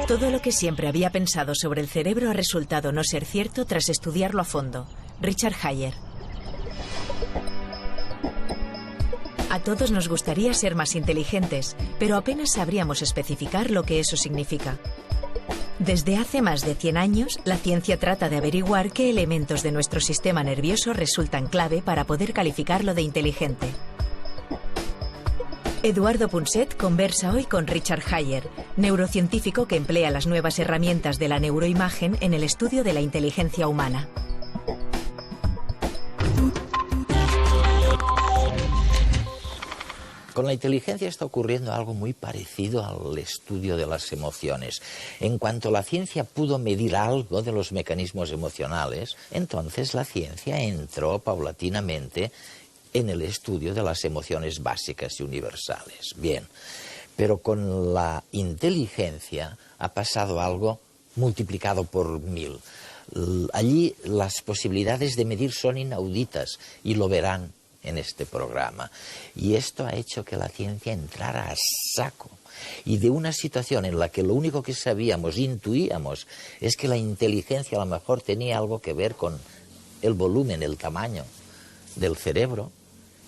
Todo lo que siempre había pensado sobre el cerebro ha resultado no ser cierto tras estudiarlo a fondo. Richard Hayer. A todos nos gustaría ser más inteligentes, pero apenas sabríamos especificar lo que eso significa. Desde hace más de 100 años, la ciencia trata de averiguar qué elementos de nuestro sistema nervioso resultan clave para poder calificarlo de inteligente. Eduardo Punset conversa hoy con Richard Hayer, neurocientífico que emplea las nuevas herramientas de la neuroimagen en el estudio de la inteligencia humana. Con la inteligencia está ocurriendo algo muy parecido al estudio de las emociones. En cuanto la ciencia pudo medir algo de los mecanismos emocionales, entonces la ciencia entró paulatinamente en el estudio de las emociones básicas y universales. Bien, pero con la inteligencia ha pasado algo multiplicado por 1000. Allí las posibilidades de medir son inauditas y lo verán en este programa. Y esto ha hecho que la ciencia entrara a saco. Y de una situación en la que lo único que sabíamos, intuíamos, es que la inteligencia a lo mejor tenía algo que ver con el volumen, el tamaño del cerebro,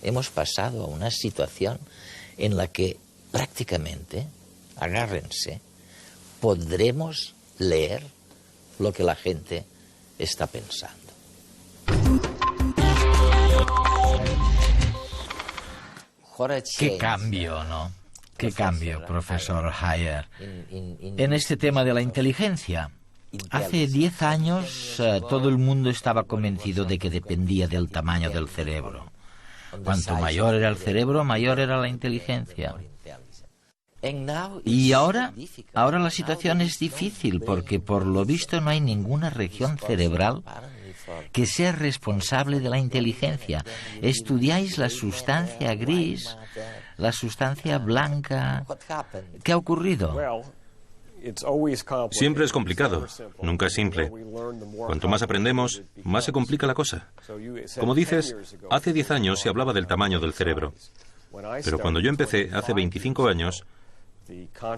hemos pasado a una situación en la que prácticamente, agárrense, podremos leer lo que la gente está pensando. Qué cambio, ¿no? Qué cambio, profesor Hayer. En este tema de la inteligencia, hace 10 años todo el mundo estaba convencido de que dependía del tamaño del cerebro. Cuanto mayor era el cerebro, mayor era la inteligencia. Y ahora la situación es difícil porque por lo visto no hay ninguna región cerebral que sea responsable de la inteligencia. Estudiáis la sustancia gris, la sustancia blanca. ¿Qué ha ocurrido? Siempre es complicado, nunca es simple. Cuanto más aprendemos, más se complica la cosa. Como dices, hace 10 años se hablaba del tamaño del cerebro. Pero cuando yo empecé, hace 25 años,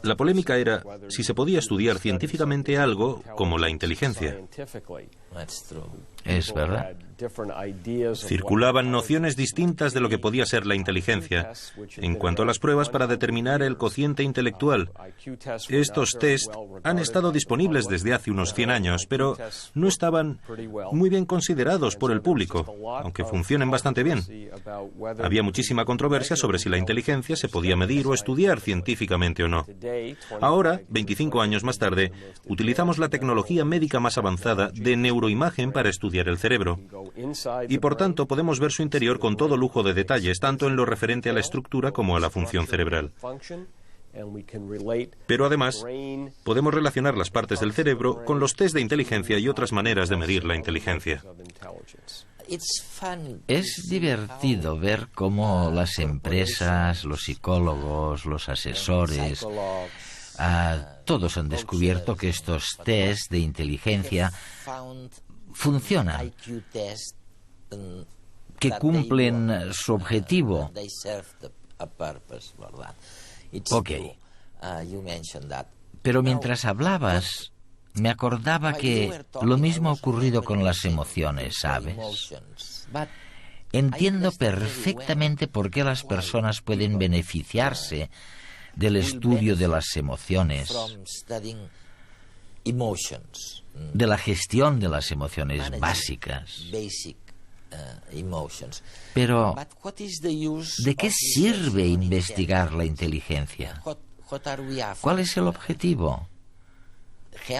la polémica era si se podía estudiar científicamente algo como la inteligencia. Es verdad. Circulaban nociones distintas de lo que podía ser la inteligencia en cuanto a las pruebas para determinar el cociente intelectual. Estos test han estado disponibles desde hace unos 100 años, pero no estaban muy bien considerados por el público, aunque funcionen bastante bien. Había muchísima controversia sobre si la inteligencia se podía medir o estudiar científicamente o no. Ahora, 25 años más tarde, utilizamos la tecnología médica más avanzada de neuroimagen para estudiar el cerebro. Y por tanto podemos ver su interior con todo lujo de detalles, tanto en lo referente a la estructura como a la función cerebral. Pero además, podemos relacionar las partes del cerebro con los test de inteligencia y otras maneras de medir la inteligencia. Es divertido ver cómo las empresas, los psicólogos, los asesores, todos han descubierto que estos test de inteligencia funcionan, que cumplen su objetivo. Ok. Pero mientras hablabas, me acordaba que lo mismo ha ocurrido con las emociones, ¿sabes? Entiendo perfectamente por qué las personas pueden beneficiarse del estudio de las emociones, de la gestión de las emociones básicas. Pero, ¿de qué sirve investigar la inteligencia? ¿Cuál es el objetivo?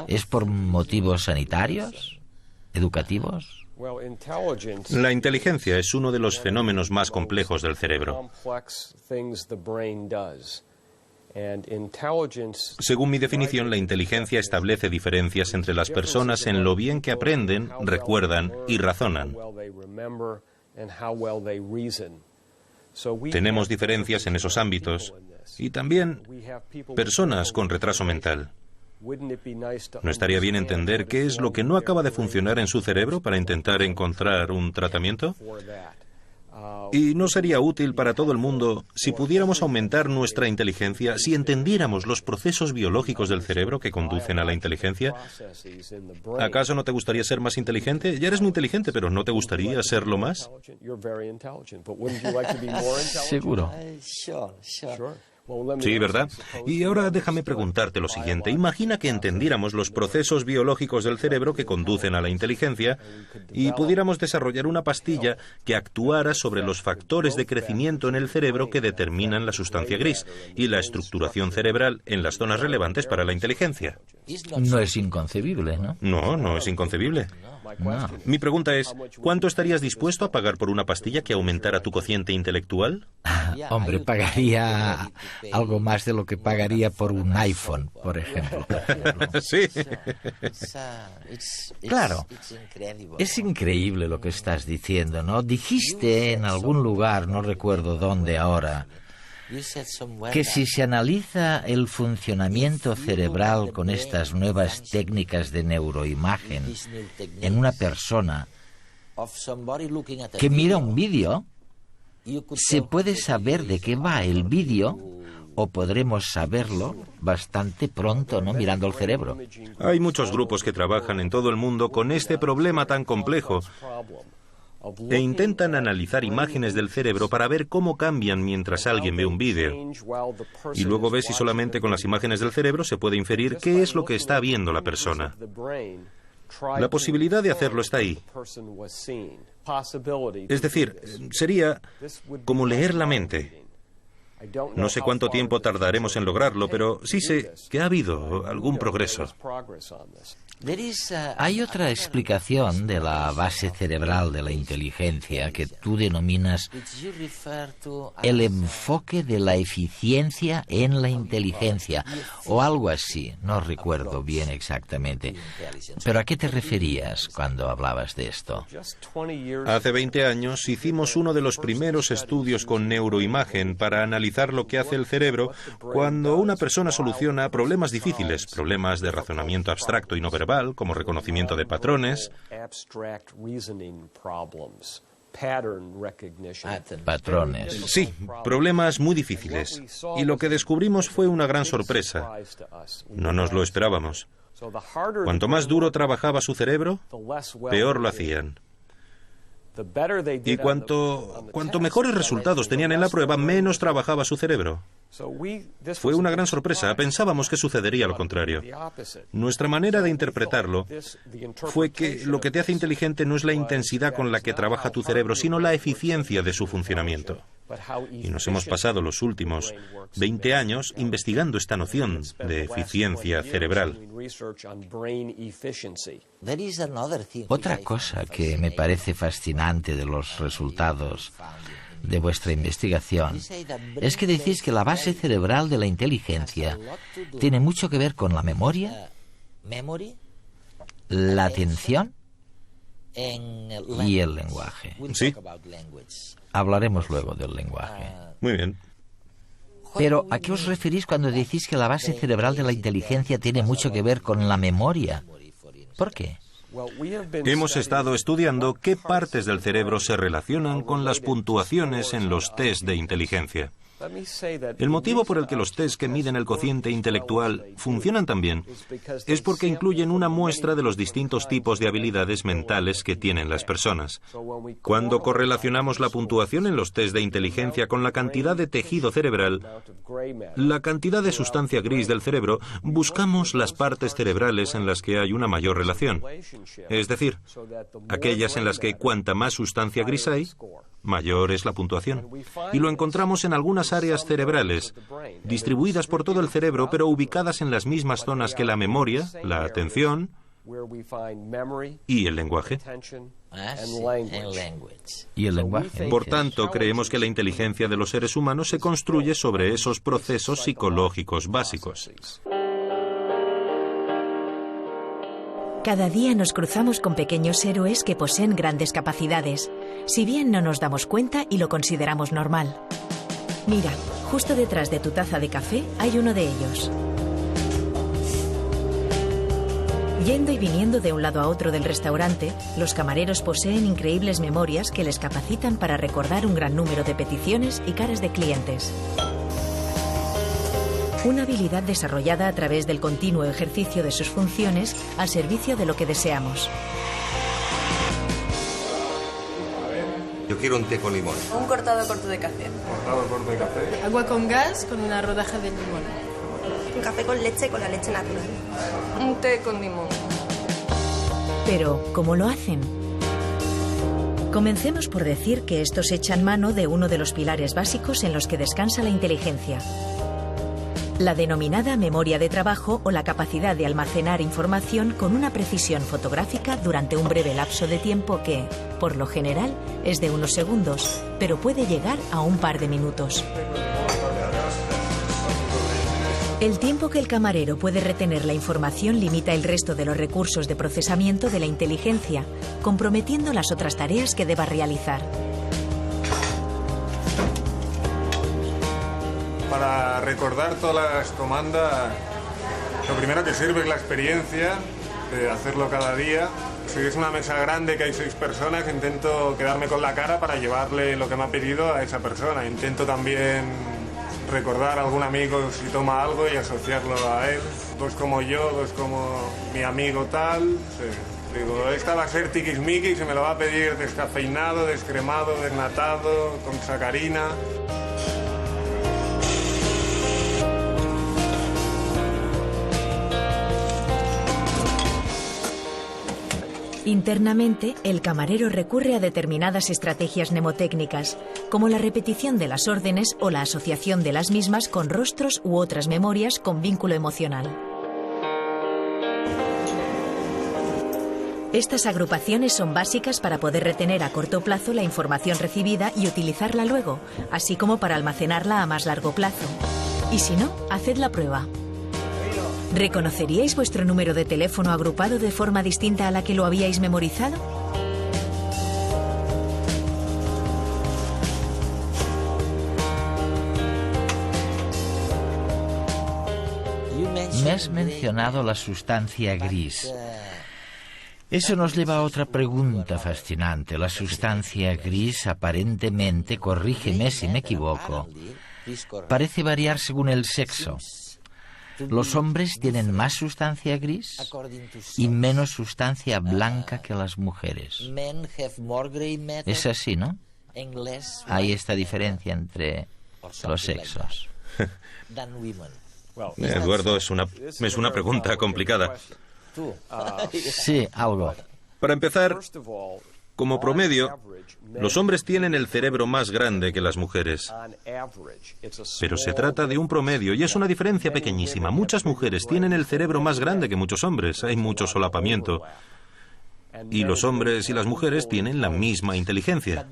¿Es por motivos sanitarios? ¿Educativos? La inteligencia es uno de los fenómenos más complejos del cerebro. Según mi definición, la inteligencia establece diferencias entre las personas en lo bien que aprenden, recuerdan y razonan. Tenemos diferencias en esos ámbitos y también personas con retraso mental. ¿No estaría bien entender qué es lo que no acaba de funcionar en su cerebro para intentar encontrar un tratamiento? Y no sería útil para todo el mundo si pudiéramos aumentar nuestra inteligencia, si entendiéramos los procesos biológicos del cerebro que conducen a la inteligencia. ¿Acaso no te gustaría ser más inteligente? Ya eres muy inteligente, pero ¿no te gustaría serlo más? Seguro. Sí, ¿verdad? Y ahora déjame preguntarte lo siguiente. Imagina que entendiéramos los procesos biológicos del cerebro que conducen a la inteligencia y pudiéramos desarrollar una pastilla que actuara sobre los factores de crecimiento en el cerebro que determinan la sustancia gris y la estructuración cerebral en las zonas relevantes para la inteligencia. No es inconcebible, ¿no? No, no es inconcebible. No. Mi pregunta es, ¿cuánto estarías dispuesto a pagar por una pastilla que aumentara tu cociente intelectual? Hombre, pagaría algo más de lo que pagaría por un iPhone, por ejemplo. Sí. Claro, es increíble lo que estás diciendo, ¿no? Dijiste en algún lugar, no recuerdo dónde ahora, que si se analiza el funcionamiento cerebral con estas nuevas técnicas de neuroimagen en una persona que mira un vídeo, se puede saber de qué va el vídeo, o podremos saberlo bastante pronto, ¿no? Mirando el cerebro. Hay muchos grupos que trabajan en todo el mundo con este problema tan complejo e intentan analizar imágenes del cerebro para ver cómo cambian mientras alguien ve un vídeo. Y luego ve si solamente con las imágenes del cerebro se puede inferir qué es lo que está viendo la persona. La posibilidad de hacerlo está ahí. Es decir, sería como leer la mente. No sé cuánto tiempo tardaremos en lograrlo, pero sí sé que ha habido algún progreso. Hay otra explicación de la base cerebral de la inteligencia que tú denominas el enfoque de la eficiencia en la inteligencia, o algo así, no recuerdo bien exactamente. ¿Pero a qué te referías cuando hablabas de esto? Hace 20 años hicimos uno de los primeros estudios con neuroimagen para analizar lo que hace el cerebro cuando una persona soluciona problemas difíciles, problemas de razonamiento abstracto y no verbal, como reconocimiento de patrones. Patrones. Sí, problemas muy difíciles. Y lo que descubrimos fue una gran sorpresa. No nos lo esperábamos. Cuanto más duro trabajaba su cerebro, peor lo hacían. Y cuanto mejores resultados tenían en la prueba, menos trabajaba su cerebro. Fue una gran sorpresa. Pensábamos que sucedería lo contrario. Nuestra manera de interpretarlo fue que lo que te hace inteligente no es la intensidad con la que trabaja tu cerebro, sino la eficiencia de su funcionamiento. Y nos hemos pasado los últimos 20 años investigando esta noción de eficiencia cerebral. Otra cosa que me parece fascinante de los resultados de vuestra investigación es que decís que la base cerebral de la inteligencia tiene mucho que ver con la memoria, la atención y el lenguaje. Sí. Hablaremos luego del lenguaje. Muy bien. Pero, ¿a qué os referís cuando decís que la base cerebral de la inteligencia tiene mucho que ver con la memoria? ¿Por qué? Hemos estado estudiando qué partes del cerebro se relacionan con las puntuaciones en los test de inteligencia. El motivo por el que los test que miden el cociente intelectual funcionan tan bien es porque incluyen una muestra de los distintos tipos de habilidades mentales que tienen las personas. Cuando correlacionamos la puntuación en los test de inteligencia con la cantidad de tejido cerebral, la cantidad de sustancia gris del cerebro, buscamos las partes cerebrales en las que hay una mayor relación. Es decir, aquellas en las que cuanta más sustancia gris hay, mayor es la puntuación. Y lo encontramos en algunas áreas cerebrales, distribuidas por todo el cerebro, pero ubicadas en las mismas zonas que la memoria, la atención y el lenguaje. ¿Y el lenguaje? Por tanto, creemos que la inteligencia de los seres humanos se construye sobre esos procesos psicológicos básicos. Cada día nos cruzamos con pequeños héroes que poseen grandes capacidades, si bien no nos damos cuenta y lo consideramos normal. Mira, justo detrás de tu taza de café hay uno de ellos. Yendo y viniendo de un lado a otro del restaurante, los camareros poseen increíbles memorias que les capacitan para recordar un gran número de peticiones y caras de clientes. Una habilidad desarrollada a través del continuo ejercicio de sus funciones al servicio de lo que deseamos. Yo quiero un té con limón. Un cortado corto de café. Cortado corto de café. Agua con gas con una rodaja de limón. Un café con la leche natural. Un té con limón. Pero, ¿cómo lo hacen? Comencemos por decir que estos echan mano de uno de los pilares básicos en los que descansa la inteligencia. La denominada memoria de trabajo o la capacidad de almacenar información con una precisión fotográfica durante un breve lapso de tiempo que, por lo general, es de unos segundos, pero puede llegar a un par de minutos. El tiempo que el camarero puede retener la información limita el resto de los recursos de procesamiento de la inteligencia, comprometiendo las otras tareas que deba realizar. Para recordar todas las comandas, lo primero que sirve es la experiencia de hacerlo cada día. Si es una mesa grande que hay 6 personas, intento quedarme con la cara para llevarle lo que me ha pedido a esa persona. Intento también recordar a algún amigo si toma algo y asociarlo a él. 2 como yo, 2 como mi amigo tal. Sí. Digo, esta va a ser tiquismiquis y me lo va a pedir descafeinado, descremado, desnatado, con sacarina. Internamente, el camarero recurre a determinadas estrategias mnemotécnicas, como la repetición de las órdenes o la asociación de las mismas con rostros u otras memorias con vínculo emocional. Estas agrupaciones son básicas para poder retener a corto plazo la información recibida y utilizarla luego, así como para almacenarla a más largo plazo. Y si no, haced la prueba. ¿Reconoceríais vuestro número de teléfono agrupado de forma distinta a la que lo habíais memorizado? Me has mencionado la sustancia gris. Eso nos lleva a otra pregunta fascinante. La sustancia gris aparentemente, corrígeme si me equivoco, parece variar según el sexo. Los hombres tienen más sustancia gris y menos sustancia blanca que las mujeres. Es así, ¿no? Hay esta diferencia entre los sexos. Eduardo, es una pregunta complicada. Sí, algo. Para empezar, como promedio, los hombres tienen el cerebro más grande que las mujeres. Pero se trata de un promedio y es una diferencia pequeñísima. Muchas mujeres tienen el cerebro más grande que muchos hombres. Hay mucho solapamiento. Y los hombres y las mujeres tienen la misma inteligencia.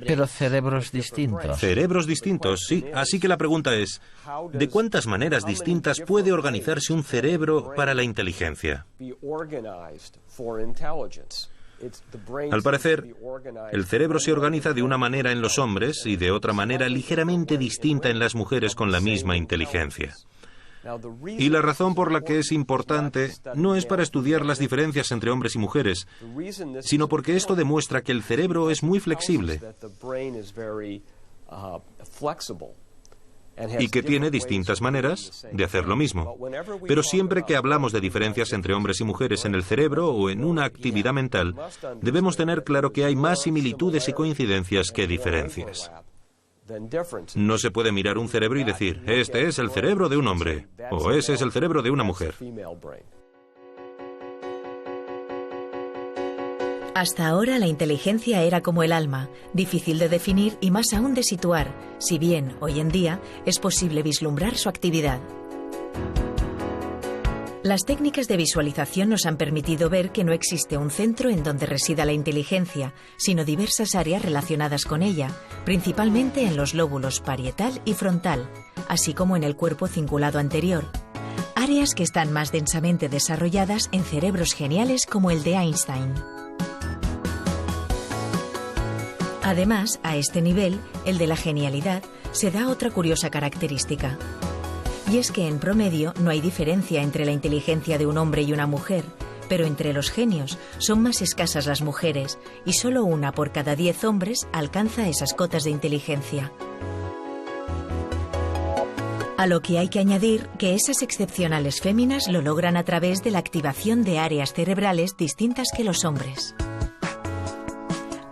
Pero cerebros distintos. Cerebros distintos, sí. Así que la pregunta es, ¿de cuántas maneras distintas puede organizarse un cerebro para la inteligencia? Al parecer, el cerebro se organiza de una manera en los hombres y de otra manera ligeramente distinta en las mujeres con la misma inteligencia. Y la razón por la que es importante no es para estudiar las diferencias entre hombres y mujeres, sino porque esto demuestra que el cerebro es muy flexible y que tiene distintas maneras de hacer lo mismo. Pero siempre que hablamos de diferencias entre hombres y mujeres en el cerebro o en una actividad mental, debemos tener claro que hay más similitudes y coincidencias que diferencias. No se puede mirar un cerebro y decir, este es el cerebro de un hombre, o ese es el cerebro de una mujer. Hasta ahora la inteligencia era como el alma, difícil de definir y más aún de situar, si bien, hoy en día, es posible vislumbrar su actividad. Las técnicas de visualización nos han permitido ver que no existe un centro en donde resida la inteligencia, sino diversas áreas relacionadas con ella, principalmente en los lóbulos parietal y frontal, así como en el cuerpo cingulado anterior. Áreas que están más densamente desarrolladas en cerebros geniales como el de Einstein. Además, a este nivel, el de la genialidad, se da otra curiosa característica. Y es que en promedio no hay diferencia entre la inteligencia de un hombre y una mujer, Pero entre los genios son más escasas las mujeres y solo 1 por cada 10 hombres alcanza esas cotas de inteligencia. A lo que hay que añadir que esas excepcionales féminas lo logran a través de la activación de áreas cerebrales distintas que los hombres.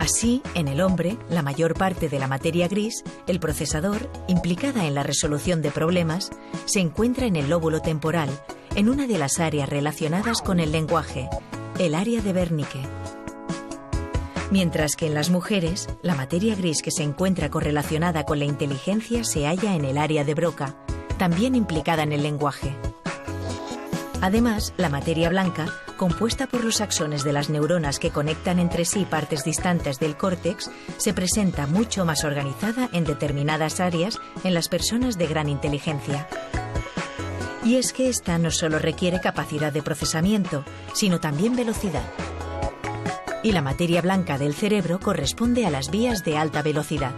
Así, en el hombre, la mayor parte de la materia gris, el procesador, implicada en la resolución de problemas, se encuentra en el lóbulo temporal, en una de las áreas relacionadas con el lenguaje, el área de Wernicke. Mientras que en las mujeres, la materia gris que se encuentra correlacionada con la inteligencia se halla en el área de Broca, también implicada en el lenguaje. Además, la materia blanca, compuesta por los axones de las neuronas que conectan entre sí partes distantes del córtex, se presenta mucho más organizada en determinadas áreas en las personas de gran inteligencia. Y es que esta no solo requiere capacidad de procesamiento, sino también velocidad. Y la materia blanca del cerebro corresponde a las vías de alta velocidad.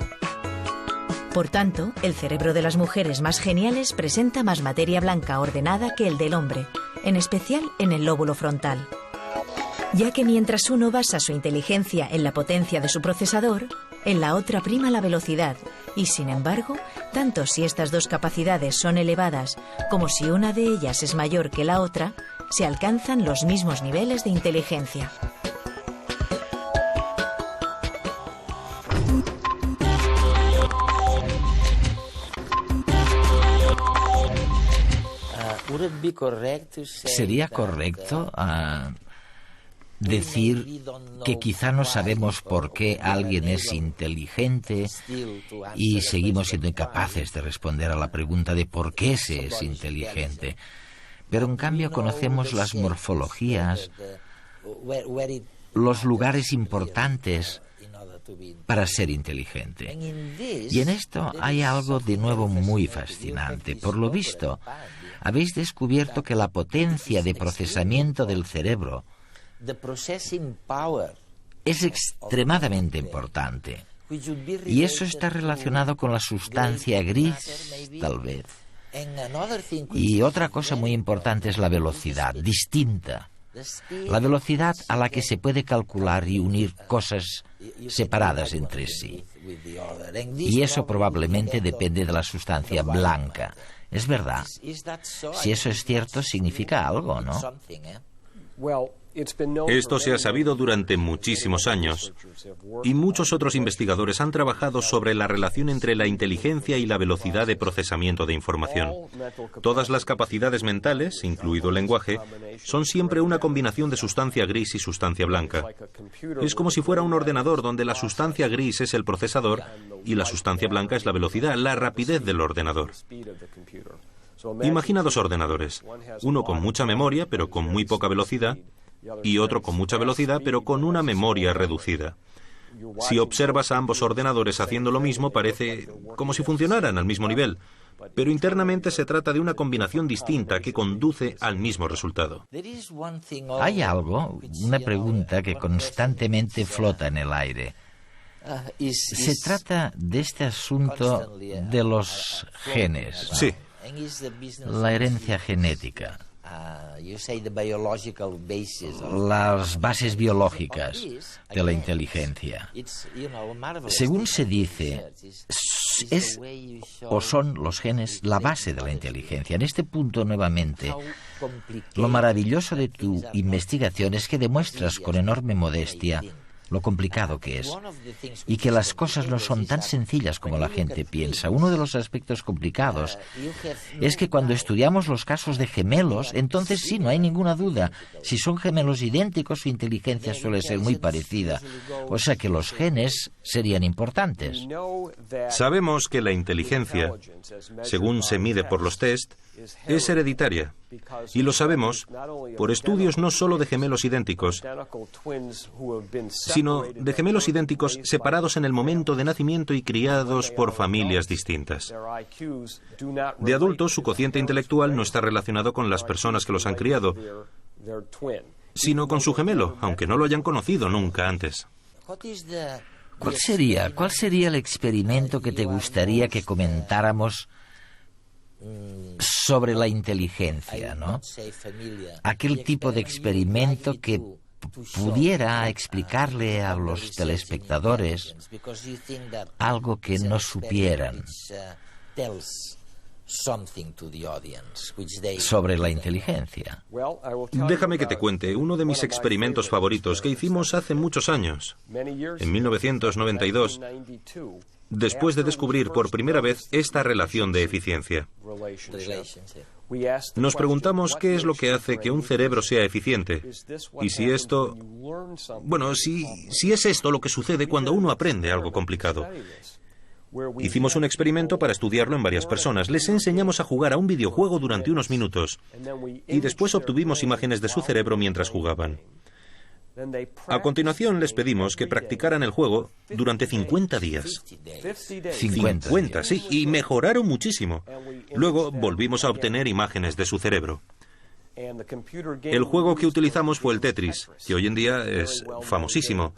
Por tanto, el cerebro de las mujeres más geniales presenta más materia blanca ordenada que el del hombre, en especial en el lóbulo frontal. Ya que mientras uno basa su inteligencia en la potencia de su procesador, en la otra prima la velocidad, y sin embargo, tanto si estas dos capacidades son elevadas como si una de ellas es mayor que la otra, se alcanzan los mismos niveles de inteligencia. ¿Sería correcto decir que quizá no sabemos por qué alguien es inteligente y seguimos siendo incapaces de responder a la pregunta de por qué se es inteligente? Pero en cambio conocemos las morfologías, los lugares importantes para ser inteligente. Y en esto hay algo de nuevo muy fascinante. Por lo visto, habéis descubierto que la potencia de procesamiento del cerebro es extremadamente importante. Y eso está relacionado con la sustancia gris, tal vez. Y otra cosa muy importante es la velocidad, distinta. La velocidad a la que se puede calcular y unir cosas separadas entre sí. Y eso probablemente depende de la sustancia blanca. Es verdad. Si eso es cierto, significa algo, ¿no? Esto se ha sabido durante muchísimos años y muchos otros investigadores han trabajado sobre la relación entre la inteligencia y la velocidad de procesamiento de información. Todas las capacidades mentales, incluido el lenguaje, son siempre una combinación de sustancia gris y sustancia blanca. Es como si fuera un ordenador donde la sustancia gris es el procesador y la sustancia blanca es la velocidad, la rapidez del ordenador. Imagina 2 ordenadores, uno con mucha memoria pero con muy poca velocidad, y otro con mucha velocidad pero con una memoria reducida. Si observas a ambos ordenadores haciendo lo mismo, parece como si funcionaran al mismo nivel, pero internamente se trata de una combinación distinta que conduce al mismo resultado. Hay algo, una pregunta que constantemente flota en el aire. Se trata de este asunto de los genes, ¿no? Sí. La herencia genética. Las bases biológicas de la inteligencia. Según se dice, es o son los genes la base de la inteligencia. En este punto, nuevamente, lo maravilloso de tu investigación es que demuestras con enorme modestia lo complicado que es, y que las cosas no son tan sencillas como la gente piensa. Uno de los aspectos complicados es que cuando estudiamos los casos de gemelos, entonces sí, no hay ninguna duda. Si son gemelos idénticos, su inteligencia suele ser muy parecida. O sea que los genes serían importantes. Sabemos que la inteligencia, según se mide por los test, es hereditaria. Y lo sabemos por estudios no solo de gemelos idénticos, sino de gemelos idénticos separados en el momento de nacimiento y criados por familias distintas. De adultos, su cociente intelectual no está relacionado con las personas que los han criado, sino con su gemelo, aunque no lo hayan conocido nunca antes. ¿Cuál sería el experimento que te gustaría que comentáramos sobre la inteligencia, ¿no? Aquel tipo de experimento que pudiera explicarle a los telespectadores algo que no supieran sobre la inteligencia. Déjame que te cuente uno de mis experimentos favoritos que hicimos hace muchos años. En 1992, después de descubrir por primera vez esta relación de eficiencia. Nos preguntamos qué es lo que hace que un cerebro sea eficiente y si esto... Bueno, si es esto lo que sucede cuando uno aprende algo complicado. Hicimos un experimento para estudiarlo en varias personas. Les enseñamos a jugar a un videojuego durante unos minutos y después obtuvimos imágenes de su cerebro mientras jugaban. A continuación les pedimos que practicaran el juego durante 50 días. 50, sí, y mejoraron muchísimo. Luego volvimos a obtener imágenes de su cerebro. El juego que utilizamos fue el Tetris, que hoy en día es famosísimo.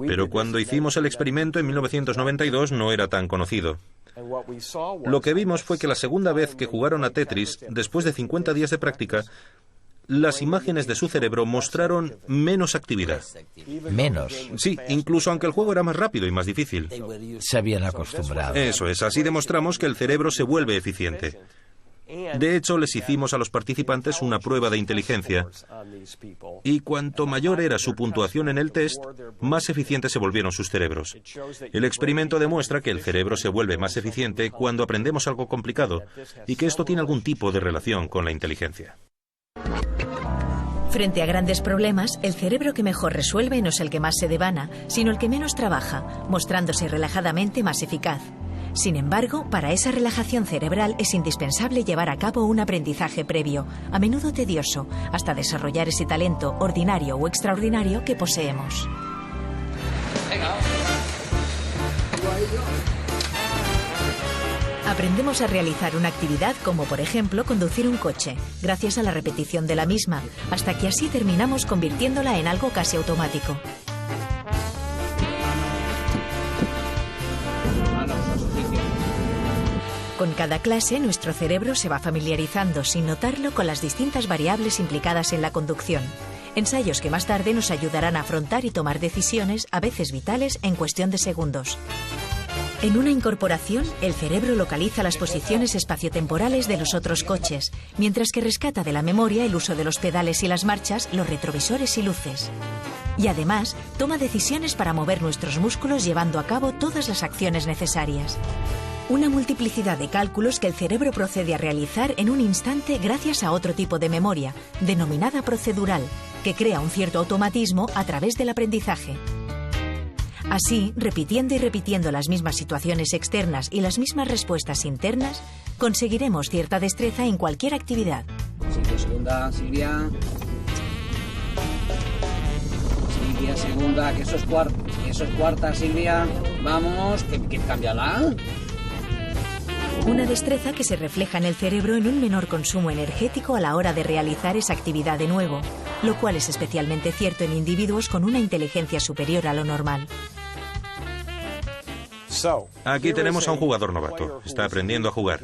Pero cuando hicimos el experimento en 1992 no era tan conocido. Lo que vimos fue que la segunda vez que jugaron a Tetris, después de 50 días de práctica, las imágenes de su cerebro mostraron menos actividad. Menos. Sí, incluso aunque el juego era más rápido y más difícil. Se habían acostumbrado. Eso es, así demostramos que el cerebro se vuelve eficiente. De hecho, les hicimos a los participantes una prueba de inteligencia y cuanto mayor era su puntuación en el test, más eficientes se volvieron sus cerebros. El experimento demuestra que el cerebro se vuelve más eficiente cuando aprendemos algo complicado y que esto tiene algún tipo de relación con la inteligencia. Frente a grandes problemas, el cerebro que mejor resuelve no es el que más se devana, sino el que menos trabaja, mostrándose relajadamente más eficaz. Sin embargo, para esa relajación cerebral es indispensable llevar a cabo un aprendizaje previo, a menudo tedioso, hasta desarrollar ese talento ordinario o extraordinario que poseemos. Aprendemos a realizar una actividad como, por ejemplo, conducir un coche, gracias a la repetición de la misma, hasta que así terminamos convirtiéndola en algo casi automático. Con cada clase, nuestro cerebro se va familiarizando, sin notarlo, con las distintas variables implicadas en la conducción. Ensayos que más tarde nos ayudarán a afrontar y tomar decisiones, a veces vitales, en cuestión de segundos. En una incorporación, el cerebro localiza las posiciones espaciotemporales de los otros coches, mientras que rescata de la memoria el uso de los pedales y las marchas, los retrovisores y luces. Y además, toma decisiones para mover nuestros músculos llevando a cabo todas las acciones necesarias. Una multiplicidad de cálculos que el cerebro procede a realizar en un instante gracias a otro tipo de memoria, denominada procedural, que crea un cierto automatismo a través del aprendizaje. Así, repitiendo y repitiendo las mismas situaciones externas y las mismas respuestas internas, conseguiremos cierta destreza en cualquier actividad. Segunda, Silvia. Silvia, segunda, que eso es cuarta, Silvia. Vamos, que cámbiala. Una destreza que se refleja en el cerebro en un menor consumo energético a la hora de realizar esa actividad de nuevo, lo cual es especialmente cierto en individuos con una inteligencia superior a lo normal. Aquí tenemos a un jugador novato. Está aprendiendo a jugar.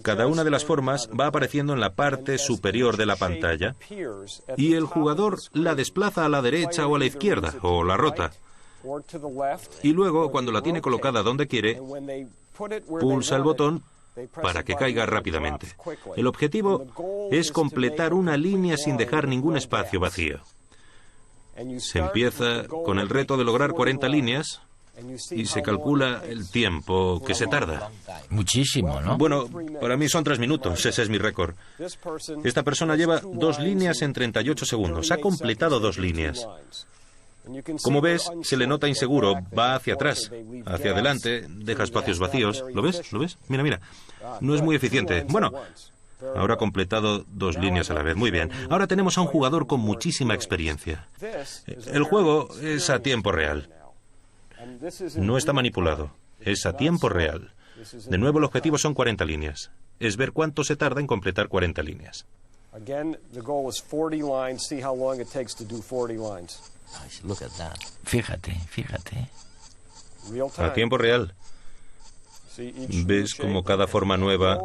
Cada una de las formas va apareciendo en la parte superior de la pantalla y el jugador la desplaza a la derecha o a la izquierda, o la rota. Y luego, cuando la tiene colocada donde quiere, pulsa el botón para que caiga rápidamente. El objetivo es completar una línea sin dejar ningún espacio vacío. Se empieza con el reto de lograr 40 líneas y se calcula el tiempo que se tarda. Muchísimo, ¿no? Bueno, para mí son 3 minutos, ese es mi récord. Esta persona lleva 2 líneas en 38 segundos. Ha completado 2 líneas. Como ves, se le nota inseguro, va hacia atrás, hacia adelante, deja espacios vacíos. ¿Lo ves? ¿Lo ves? Mira, mira. No es muy eficiente. Bueno, ahora ha completado 2 líneas a la vez. Muy bien. Ahora tenemos a un jugador con muchísima experiencia. El juego es a tiempo real. No está manipulado. Es a tiempo real. De nuevo, el objetivo son 40 líneas. Es ver cuánto se tarda en completar 40 líneas. Fíjate, fíjate. A tiempo real. ¿Ves cómo cada forma nueva...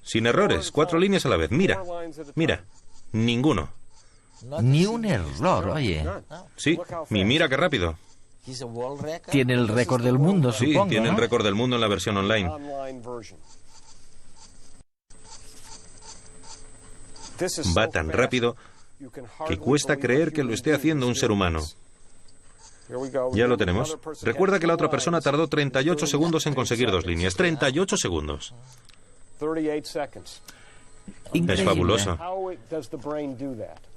Sin errores, 4 líneas a la vez. Mira, mira, ninguno. Ni un error, oye. Sí, y mira qué rápido. Tiene el récord del mundo, supongo, Sí, tiene ¿no? el récord del mundo en la versión online. Va tan rápido que cuesta creer que lo esté haciendo un ser humano. Ya lo tenemos. Recuerda que la otra persona tardó 38 segundos en conseguir 2 líneas. 38 segundos. Increíble. Es fabuloso.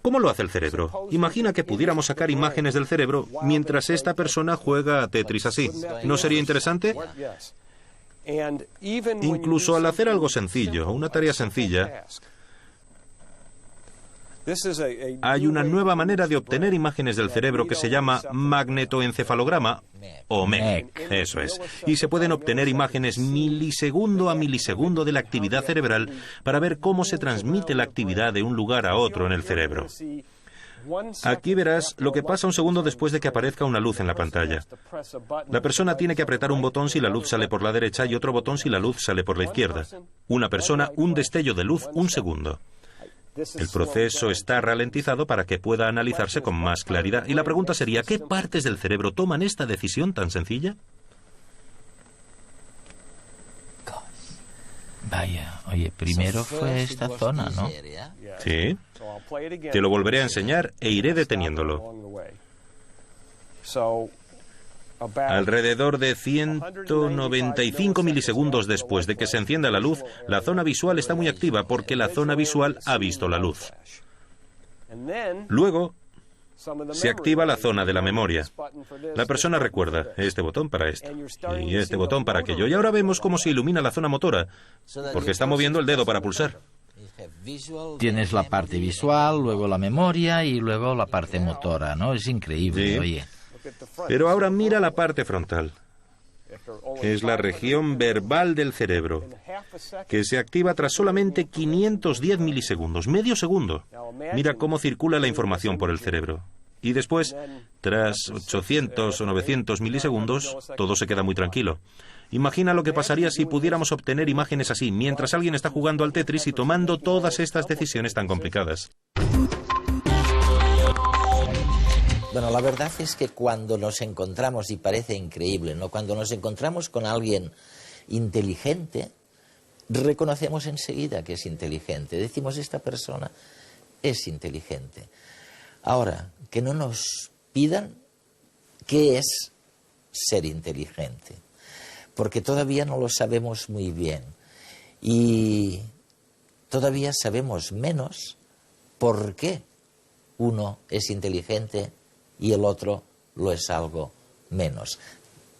¿Cómo lo hace el cerebro? Imagina que pudiéramos sacar imágenes del cerebro mientras esta persona juega a Tetris así. ¿No sería interesante? Incluso al hacer algo sencillo, una tarea sencilla, hay una nueva manera de obtener imágenes del cerebro que se llama magnetoencefalograma, o MEC, eso es. Y se pueden obtener imágenes milisegundo a milisegundo de la actividad cerebral para ver cómo se transmite la actividad de un lugar a otro en el cerebro. Aquí verás lo que pasa un segundo después de que aparezca una luz en la pantalla. La persona tiene que apretar un botón si la luz sale por la derecha y otro botón si la luz sale por la izquierda. Una persona, un destello de luz, un segundo. El proceso está ralentizado para que pueda analizarse con más claridad. Y la pregunta sería, ¿qué partes del cerebro toman esta decisión tan sencilla? Vaya, oye, primero fue esta zona, ¿no? Sí. Te lo volveré a enseñar e iré deteniéndolo. Alrededor de 195 milisegundos después de que se encienda la luz, la zona visual está muy activa porque la zona visual ha visto la luz. Luego, se activa la zona de la memoria. La persona recuerda este botón para esto y este botón para aquello. Y ahora vemos cómo se ilumina la zona motora, porque está moviendo el dedo para pulsar. Tienes la parte visual, luego la memoria y luego la parte motora, ¿no? Es increíble, Sí. oye. Pero ahora mira la parte frontal. Es la región verbal del cerebro, que se activa tras solamente 510 milisegundos, medio segundo. Mira cómo circula la información por el cerebro. Y después, tras 800 o 900 milisegundos, todo se queda muy tranquilo. Imagina lo que pasaría si pudiéramos obtener imágenes así, mientras alguien está jugando al Tetris y tomando todas estas decisiones tan complicadas. Bueno, la verdad es que cuando nos encontramos, y parece increíble, ¿no? Cuando nos encontramos con alguien inteligente, reconocemos enseguida que es inteligente. Decimos, esta persona es inteligente. Ahora, que no nos pidan qué es ser inteligente, porque todavía no lo sabemos muy bien. Y todavía sabemos menos por qué uno es inteligente y el otro lo es algo menos.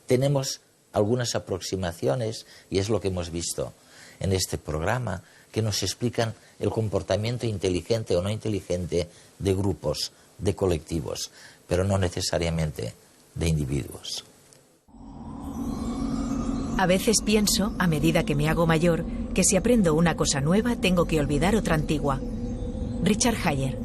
Tenemos algunas aproximaciones, y es lo que hemos visto en este programa, que nos explican el comportamiento inteligente o no inteligente de grupos, de colectivos, pero no necesariamente de individuos. A veces pienso, a medida que me hago mayor, que si aprendo una cosa nueva tengo que olvidar otra antigua. Richard Hayer.